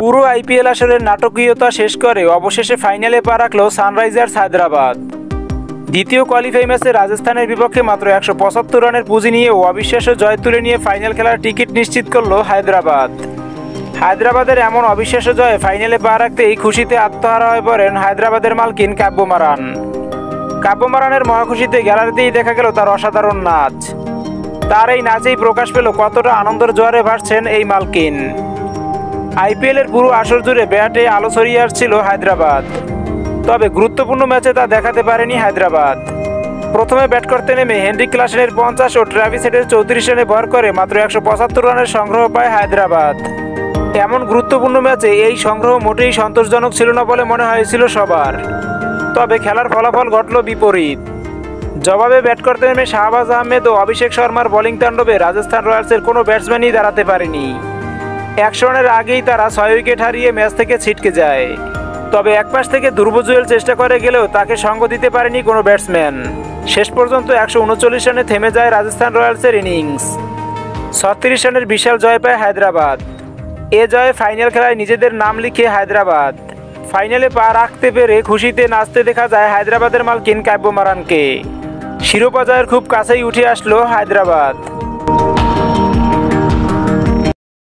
পুরো আইপিএল আসরের নাটকীয়তা শেষ করে অবশেষে ফাইনালে পা রাখল সানরাইজার্স হায়দ্রাবাদ। দ্বিতীয় কোয়ালিফাই ম্যাচে রাজস্থানের বিপক্ষে মাত্র 175 রানের পুঁজি নিয়েও অবিশ্বাস্য জয় তুলে নিয়ে ফাইনাল খেলার টিকিট নিশ্চিত করল হায়দ্রাবাদ। হায়দ্রাবাদের এমন অবিশ্বাস্য জয়ে ফাইনালে পা রাখতেই খুশিতে আত্মহারা হয়ে পড়েন হায়দ্রাবাদের মালকিন কাব্য মারান। কাব্য মারানের মহাখুশিতে গ্যালারিতেই দেখা গেল তার অসাধারণ নাচ। তার এই নাচেই প্রকাশ পেল কতটা আনন্দের জোয়ারে ভাসছেন এই মালকিন। আইপিএলের পুরো আসর জুড়ে ব্যাটে আলো ছড়িয়ে আসছিল হায়দ্রাবাদ, তবে গুরুত্বপূর্ণ ম্যাচে তা দেখাতে পারেনি হায়দ্রাবাদ। প্রথমে ব্যাট করতে নেমে হেনরিক ক্লাসেনের 50 ও ট্রাভিস হেডের 34 রানে ভর করে মাত্র 175 রানের সংগ্রহ পায় হায়দ্রাবাদ। এমন গুরুত্বপূর্ণ ম্যাচে এই সংগ্রহ মোটেই সন্তোষজনক ছিল না বলে মনে হয়েছিল সবার, তবে খেলার ফলাফল ঘটল বিপরীত। জবাবে ব্যাট করতে নেমে শাহবাজ আহমেদ ও অভিষেক শর্মার বোলিং তাণ্ডবে রাজস্থান রয়্যালসের কোনো ব্যাটসম্যানই দাঁড়াতে পারেনি। 100 রানের আগেই তারা 6 উইকেট হারিয়ে ম্যাচ থেকে ছিটকে যায়। তবে একপাশ থেকে ধ্রুব জুয়েল চেষ্টা করে গেলেও তাকে সঙ্গ দিতে পারেনি কোনো ব্যাটসম্যান। শেষ পর্যন্ত 139 রানে থেমে যায় রাজস্থান রয়্যালসের ইনিংস। 36 রানের বিশাল জয় পায় হায়দ্রাবাদ। এ জয়ে ফাইনাল খেলায় নিজেদের নাম লিখে হায়দ্রাবাদ। ফাইনালে পা রাখতে পেরে খুশিতে নাচতে দেখা যায় হায়দ্রাবাদের মালকিন কাব্য মারানকে। শিরোপা জয়ের খুব কাছেই উঠে আসলো হায়দ্রাবাদ।